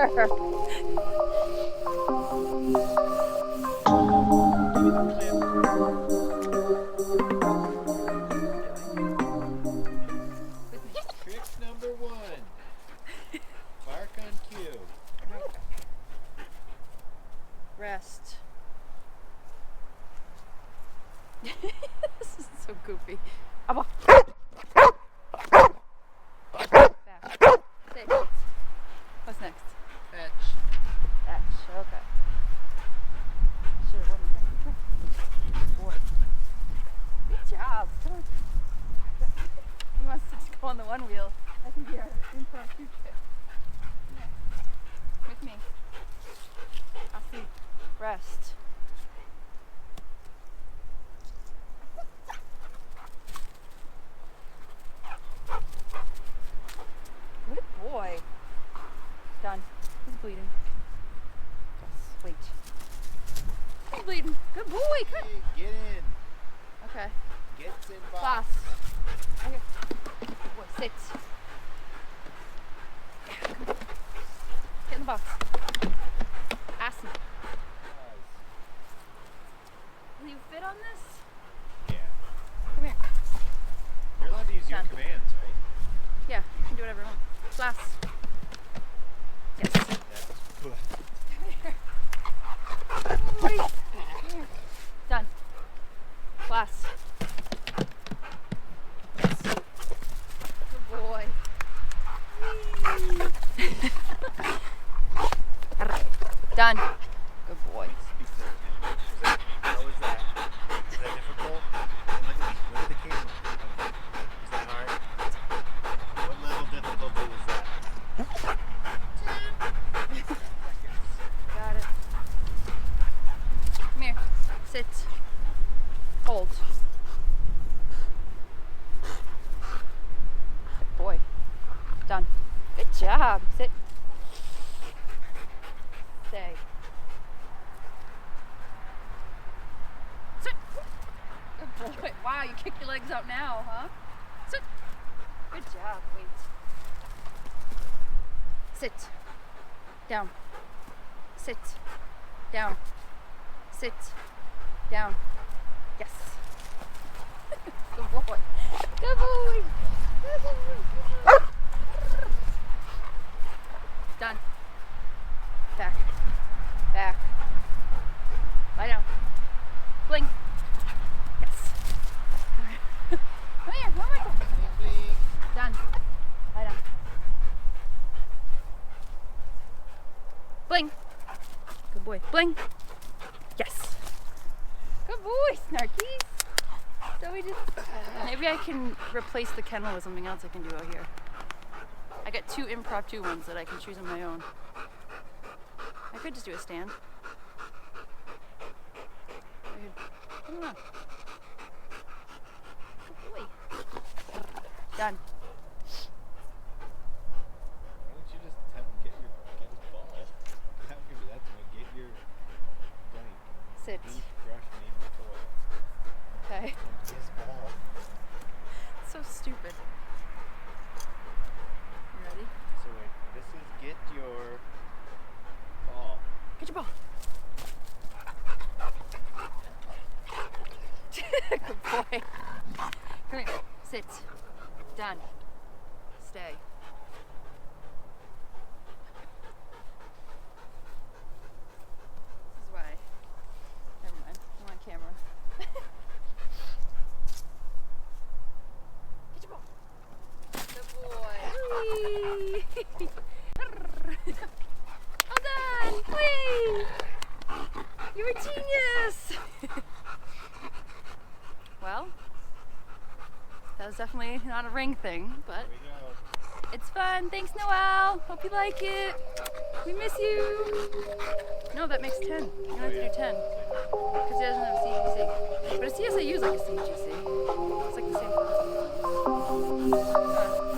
Trick number 1. Bark on cue. Okay. Rest. This is so goofy. Abba. Back. Stay. What's next? Fetch. Fetch. Okay. Should've worn my thing. Come here. Boy. Good job. Come on. He wants to just go on the one wheel. I can be our impromptu trip. Yeah. With me. I'll see. Rest. Good boy. Done. He's bleeding. Yes. Wait. He's bleeding. Good boy. Come Hey, get in. Okay. Gets in box. Class. Okay. Good boy. Sit. Get in the box. Ask me. Will you fit on this? Yeah. Come here. You're allowed to use your Done. commands, right? Yeah, you can do whatever you want. Class. Yes. That's good. Wait. Here. Done. Class. Yes. Good boy. Done. Good boy. Speak to the camera. How was that? Is that difficult? And look at the camera. Is that hard? What level difficulty was that? Got it. Come here. Sit. Hold. Good boy. Done. Good job. Sit. Stay. Sit. Good boy. Wow, you kicked your legs out now, huh? Sit. Good job. Wait. Sit. Down. Sit. Down. Sit. Down. Yes. Good boy. Good boy. Good boy. Done. Back. Back. Lie down. Bling. Yes. Come here. One more time. Done. Lie down. Bling. Good boy. Bling. Yes. Good boy, Snarkies. So we just... Maybe I can replace the kennel with something else I can do out here. I got 2 impromptu ones that I can choose on my own. I could just do a stand. I don't know. Good boy. Done. Why don't you just have him get his ball? Have him do that to me. Get your Sit. toothbrush name the toy. Okay. His ball. So stupid. You ready? So wait, this is get your ball. Get your ball. Good boy. Come here. Sit. Done. Stay. This is why. Never mind. I'm on camera. Get your ball. Good boy. Whee! Well done. Whee! You're a genius. Well, that was definitely not a ring thing, but Here we go. it's fun. Thanks, Noelle. Hope you like it. We miss you. No, that makes 10. You don't have to do 10 because it doesn't have a CGC. But a CSIU is like a CGC. It's like the same concept.